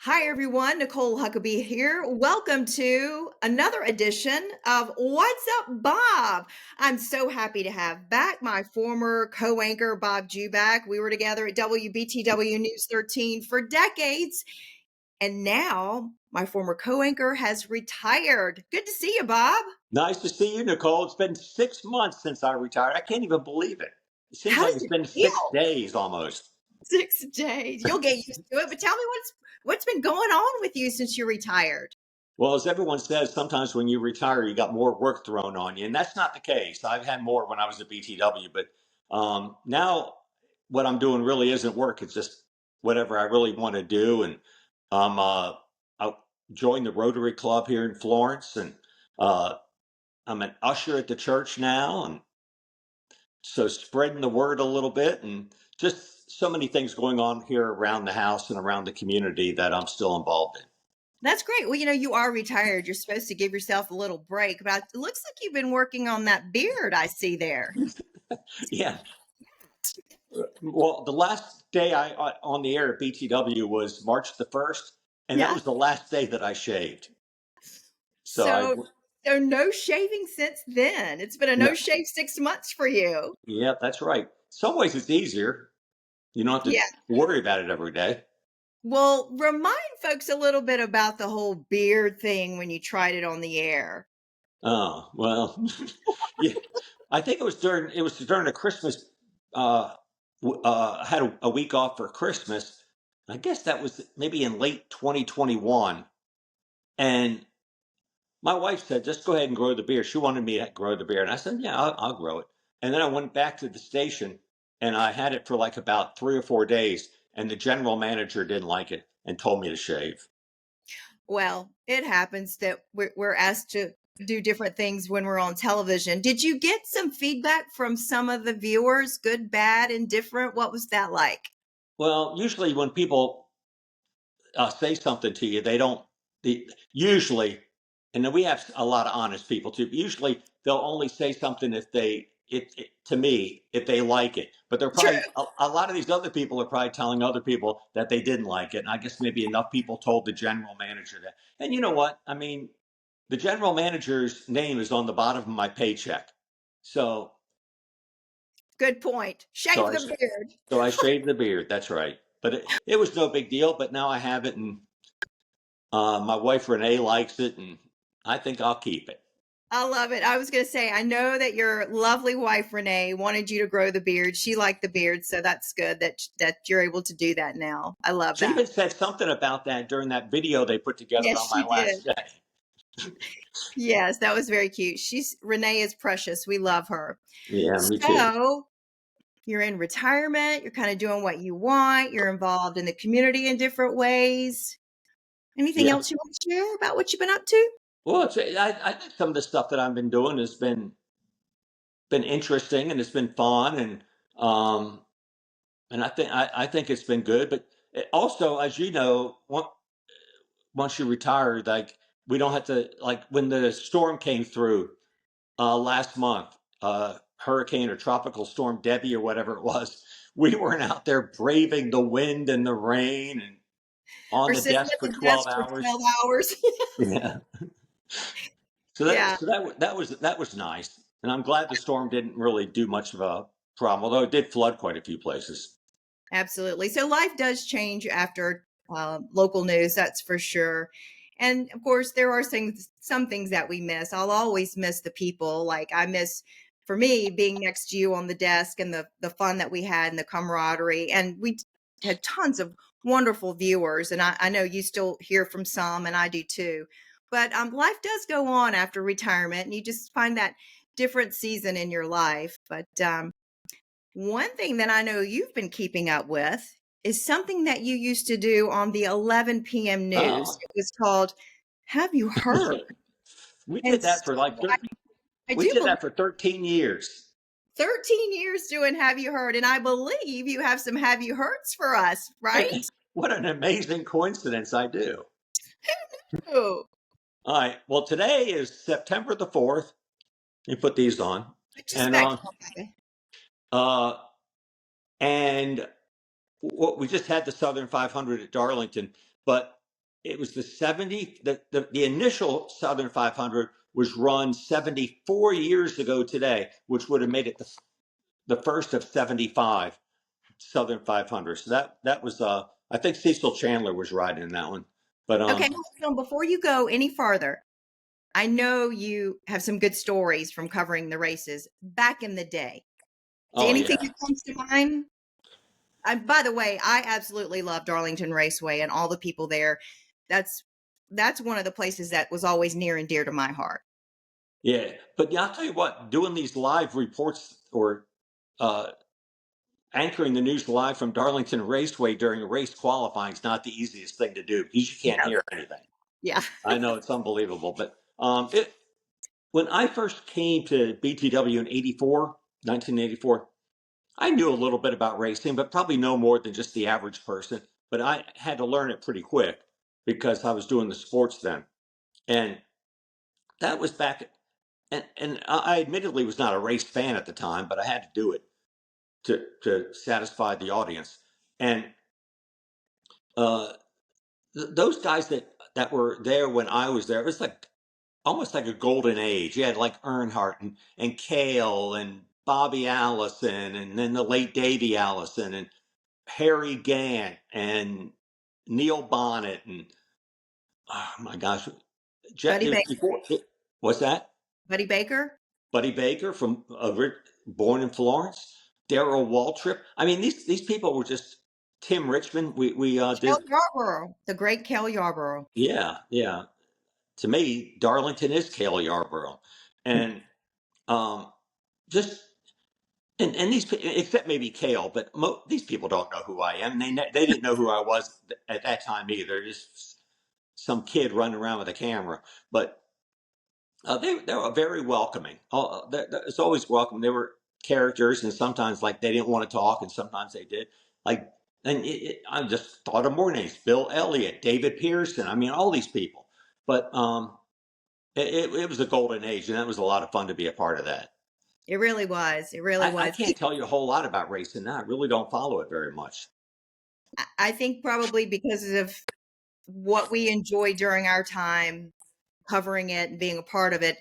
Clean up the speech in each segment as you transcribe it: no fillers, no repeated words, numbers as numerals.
Hi, everyone. Nicole Huckabee here. Welcome to another edition of What's Up, Bob? I'm so happy to have back my former co anchor, Bob Juback. We were together at WBTW News 13 for decades. And now my former co anchor has retired. Good to see you, Bob. Nice to see you, Nicole. It's been 6 months since I retired. I can't even believe it. It seems How like does it's it been six feel? days almost. 6 days. You'll get used to it. But tell me what's been going on with you since you retired? Well, as everyone says, sometimes when you retire, you got more work thrown on you, and that's not the case. I've had more when I was at BTW, but now what I'm doing really isn't work. It's just whatever I really want to do, and I joined the Rotary Club here in Florence, and uh, I'm an usher at the church now, and so spreading the word a little bit and just so many things going on here around the house and around the community that I'm still involved in. That's great. Well, you are retired. You're supposed to give yourself a little break, but it looks like you've been working on that beard I see there. Yeah. Well, the last day I on the air at BTW was March the 1st, and that Yeah. was the last day that I shaved. So I So, so no shaving since then. It's been a no no, shave 6 months for you. yeah, that's right. Some ways it's easier. You don't have to Yeah. worry about it every day. Well, remind folks a little bit about the whole beard thing when you tried it on the air. Oh, well, yeah. I think it was during the Christmas. I had a week off for Christmas. I guess that was maybe in late 2021. And my wife said, just go ahead and grow the beard. She wanted me to grow the beard. And I said, yeah, I'll grow it. And then I went back to the station and I had it for like about 3 or 4 days. And the general manager didn't like it and told me to shave. Well, it happens that we're asked to do different things when we're on television. Did you get some feedback from some of the viewers, good, bad, indifferent? What was that like? Well, usually when people say something to you, they don't. Usually, and then we have a lot of honest people too. But usually, they'll only say something if to me if they like it. But they're True. probably a lot of these other people are probably telling other people that they didn't like it. And I guess maybe enough people told the general manager that. And you know what? I mean, the general manager's name is on the bottom of my paycheck. So Good point. so Shave I the beard. so I shaved the beard. That's right. But it was no big deal. But now I have it, and my wife Renee likes it, and I think I'll keep it. I love it. I was going to say, I know that your lovely wife Renee wanted you to grow the beard. She liked the beard, so that's good that you're able to do that now. I love She that. even said something about that during that video they put together Yes, on my she last did. day. Yes, that was very cute. Renee is precious. We love her. Yeah, me too. So, you're in retirement, you're kind of doing what you want, you're involved in the community in different ways. Anything Yeah. else you want to share about what you've been up to? Well, I think some of the stuff that I've been doing has been interesting and it's been fun um I think it's been good. But also, as you know, once you retire, like we don't have to like when the storm came through last month, hurricane or tropical storm Debbie or whatever it was. We weren't out there braving the wind and the rain and on Or the sitting desk at for the 12 desk for hours. 12 hours? Yeah. So that Yeah, so that was nice, and I'm glad the storm didn't really do much of a problem, although it did flood quite a few places. absolutely. So life does change after local news, that's for sure. And of course, there are some things that we miss. I'll always miss the people. Like I miss, for me, being next to you on the desk and the fun that we had and the camaraderie. And we had tons of wonderful viewers. And I know you still hear from some, and I do too. But life does go on after retirement, and you just find that different season in your life. But one thing that I know you've been keeping up with is something that you used to do on the 11 p.m. news. Oh, It was called Have You Heard? we And did that for like I we do did believe that for 13 years. 13 years doing Have You Heard? And I believe you have some Have You Heards for us, right? What an amazing coincidence! I do. Oh, All right. Well, today is September the 4th. You put these on, just and back. uh, uh, and what we just had the Southern 500 at Darlington, but it was the initial Southern 500 was run 74 years ago today, which would have made it the first of 75 Southern 500. So that was I think Cecil Chandler was riding in that one. But Okay, so before you go any farther, I know you have some good stories from covering the races back in the day. Do oh anything yeah, that comes to mind? By the way, I absolutely love Darlington Raceway and all the people there. That's that's one of the places that was always near and dear to my heart. yeah. But yeah, I'll tell you what, doing these live reports or uh, anchoring the news live from Darlington Raceway during a race qualifying is not the easiest thing to do because you can't No. hear anything. Yeah. I know it's unbelievable, but when I first came to BTW in 1984, I knew a little bit about racing, but probably no more than just the average person. But I had to learn it pretty quick because I was doing the sports then. And that was back, and I admittedly was not a race fan at the time, but I had to do it to satisfy the audience. And uh, those guys that were there when I was there, it was like almost like a golden age. You had like Earnhardt and Cale and Bobby Allison, and then the late Davey Allison and Harry Gant and Neil Bonnet and oh my gosh, Buddy it was Baker. before. What's that? Buddy Baker. Buddy Baker from born in Florence. Darrell Waltrip. I mean, these people were just Tim Richmond. We Kel did. Yarborough. The great Kel Yarborough. Yeah, yeah. To me, Darlington is Cale Yarborough, and um, just and these except maybe Cale, but these people don't know who I am. They didn't know who I was at that time either. Just some kid running around with a camera, but they were very welcoming. It's always welcome. They were characters, and sometimes like they didn't want to talk, and sometimes they did. Like, and I just thought of more names: Bill Elliott, David Pearson. I mean, all these people. But it was a golden age, and that was a lot of fun to be a part of that. It really was. It really I was. can't tell you a whole lot about racing now. I really don't follow it very much. I think probably because of what we enjoyed during our time covering it and being a part of it,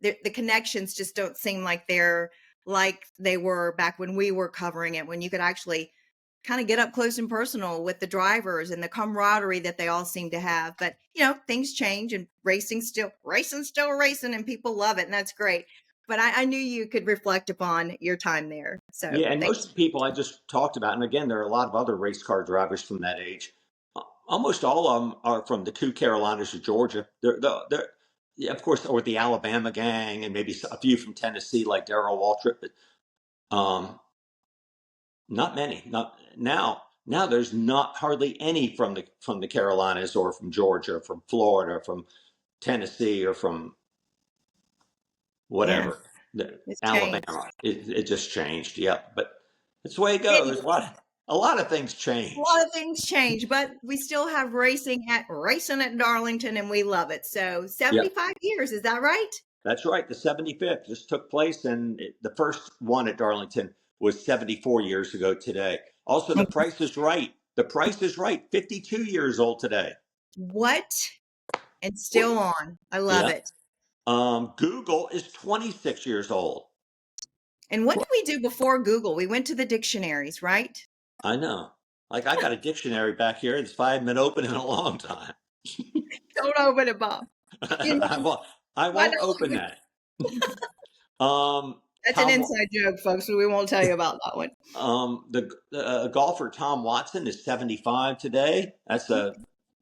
the connections just don't seem like they were back when we were covering it, when you could actually kind of get up close and personal with the drivers and the camaraderie that they all seem to have. But things change, and racing still racing, and people love it, and that's great. But I knew you could reflect upon your time there. So Yeah, and most thanks. of the people I just talked about, and again, there are a lot of other race car drivers from that age. Almost all of them are from the two Carolinas of Georgia. They're yeah, of course, or the Alabama gang, and maybe a few from Tennessee, like Darrell Waltrip. But not many. Not now. Now there's not hardly any from the Carolinas or from Georgia, or from Florida, or from Tennessee, or from Yeah, whatever. it's changed. Alabama. It just changed. Yeah, but it's the way it goes. A lot of things A lot change. of things change, but we still have racing at Darlington, and we love it. So Yeah, 75 years, is that right? that's right. The 75th just took place, and the first one at Darlington was 74 years ago today. Also, The Price is Right. The Price is Right. 52 years old today. What? And still on. I love Yeah. it. Google is 26 years old. And what did we do before Google? We went to the dictionaries, right? I know. Like I got a dictionary back here that's I haven't been open in a long time. Don't open it, Bob. You know, I why won't open don't that. That's an Tom, inside joke, folks. We won't tell you about that one. the golfer Tom Watson is 75 today. That's a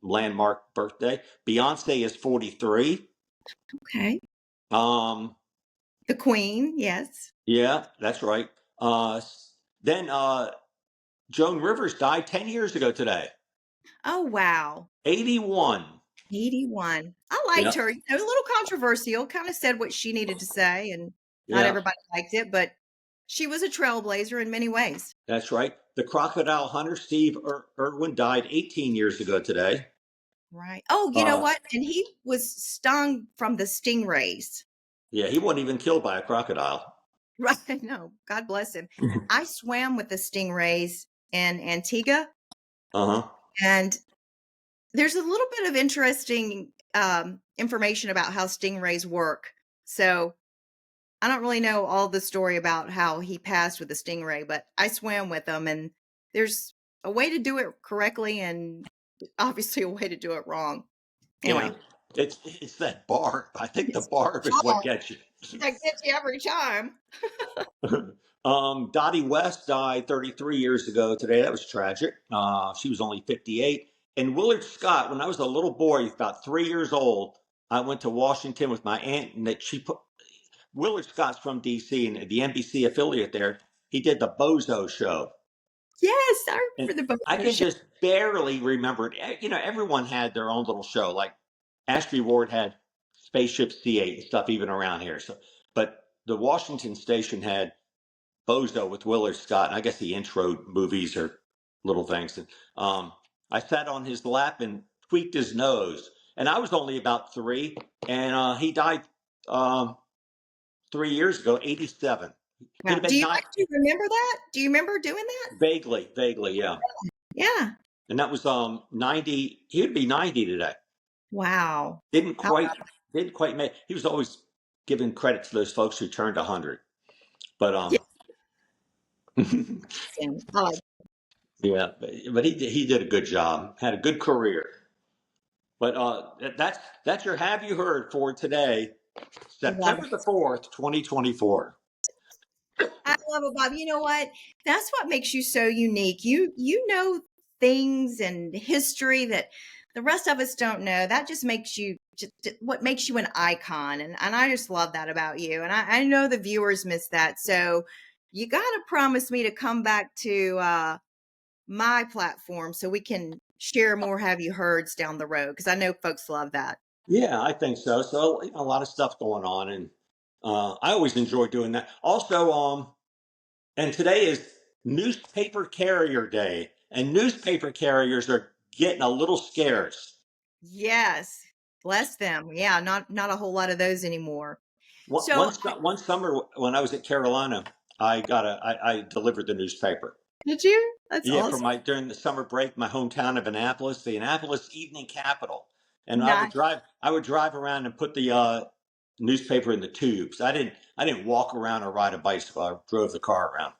landmark birthday. Beyonce is 43. Okay. Um, The Queen, yes. yeah, that's right. Then Joan Rivers died 10 years ago today. Oh, wow. 81. 81. I Yeah, liked her. It was a little controversial, kind of said what she needed to say, and not yeah, everybody liked it, but she was a trailblazer in many ways. that's right. The crocodile hunter Steve Irwin died 18 years ago today. Right. Oh, you know Uh, what? And he was stung from the stingrays. yeah, he wasn't even killed by a crocodile. Right. No, God bless him. I swam with the stingrays in Antigua, Uh huh. and there's a little bit of interesting information about how stingrays work. So I don't really know all the story about how he passed with the stingray, but I swam with him, and there's a way to do it correctly and obviously a way to do it wrong. Yeah, Anyway, it's that barb. I think the it's barb is what gets you. that gets you every time. Dottie West died 33 years ago today. That was tragic. She was only 58. And Willard Scott, when I was a little boy, about 3 years old, I went to Washington with my aunt, and that she put Willard Scott's from D.C. and the NBC affiliate there. He did the Bozo Show, Yes, I and remember the I Bozo can Show. just barely remember it. You know, everyone had their own little show. Like Ashby Ward had Spaceship C8 and stuff even around here. So, but the Washington station had Bozo with Willard Scott, and I guess he introed movies or little things. And I sat on his lap and tweaked his nose, and I was only about three, and he died 3 years ago, 87. He'd Wow. have Do been you nine, actually remember that? Do you remember doing that? vaguely, yeah. Yeah. And that was 90. He would be 90 today. Wow. Didn't Oh, quite didn't quite make. He was always giving credit to those folks who turned 100, but yes, Sam. I like yeah, but he did a good job. Had a good career. But that's your have you heard for today, love September the 4th, 2024. I love it, Bob. You know what? That's what makes you so unique. You know things and history that the rest of us don't know. That just makes you what makes you an icon. And I just love that about you. And I know the viewers miss that. So you gotta promise me to come back to my platform so we can share more have you heards down the road because I know folks love that. Yeah, I think so. So you know, a lot of stuff going on, and I always enjoy doing that. Also, and today is Newspaper Carrier Day, and newspaper carriers are getting a little scarce. Yes. Bless them. Yeah, not a whole lot of those anymore. One, So one, one summer when I was at Carolina, I delivered the newspaper. did you? That's Yeah, for awesome. my during the summer break, my hometown of Annapolis, the Annapolis Evening Capital, and Nice. I would drive around and put the newspaper in the tubes. I didn't walk around or ride a bicycle. I drove the car around. And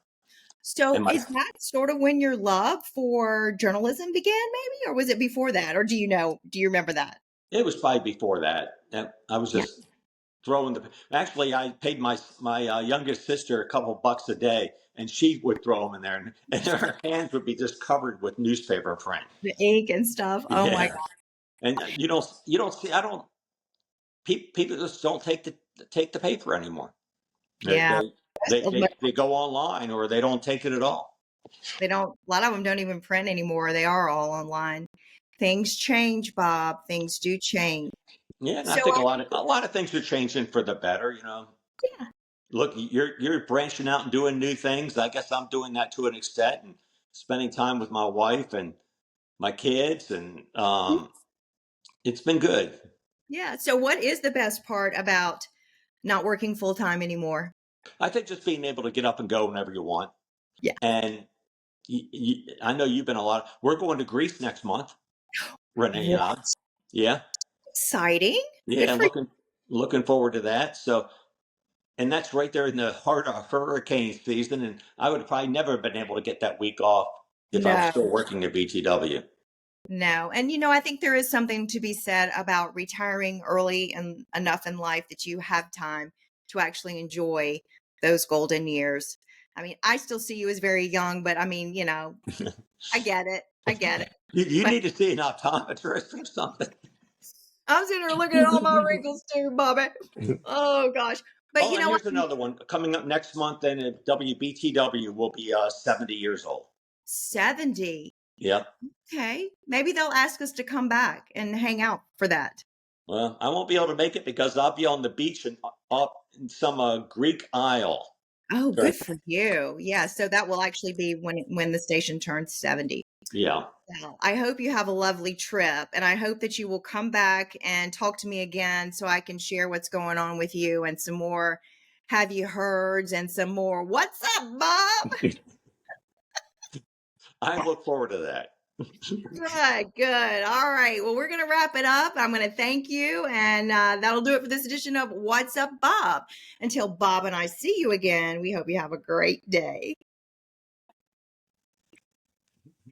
So my is that sort of when your love for journalism began, maybe? Or was it before that? Or do you remember that? it was probably before that. I was Yeah. just throwing the. Actually, I paid my youngest sister a couple bucks a day, and she would throw them in there, and her hands would be just covered with newspaper print. The ink and stuff. Oh my Yeah, and you don't see. I don't. People just don't take the paper anymore. They yeah. they, they go online or they don't take it at all. They don't a lot of them don't even print anymore. They are all online. Things change, Bob. Things do change. Yeah, and I So think a lot of things are changing for the better. You know, yeah. look, you're branching out and doing new things. I guess I'm doing that to an extent and spending time with my wife and my kids, and it's been good. Yeah. So what is the best part about not working full time anymore? I think just being able to get up and go whenever you want, Yeah. and I know you've been a lot. We're going to Greece next month, Renee and I. What? Yeah, Exciting. Good yeah, for you. looking forward to that. So, and that's right there in the heart of hurricane season. And I would have probably never been able to get that week off if I was No. still working at BTW. No. And I think there is something to be said about retiring early and enough in life that you have time to actually enjoy those golden years. I mean, I still see you as very young, but I mean, I get it. I get it. You But need to see an optometrist or something. I'm sitting here looking at all my wrinkles too, Bobby. Oh gosh. But Oh, you and know what? here's another one coming up next month. Then at WBTW will be 70 years old. 70. Yep. Okay. Maybe they'll ask us to come back and hang out for that. Well, I won't be able to make it because I'll be on the beach and up in some Greek Isle. Oh, During- good for you. Yeah. So that will actually be when the station turns 70. Yeah. Well, I hope you have a lovely trip, and I hope that you will come back and talk to me again so I can share what's going on with you and some more have you heards and some more what's up, Bob? I look forward to that. Good, good. All right. Well, we're going to wrap it up. I'm going to thank you. And that'll do it for this edition of What's Up, Bob. Until Bob and I see you again, we hope you have a great day.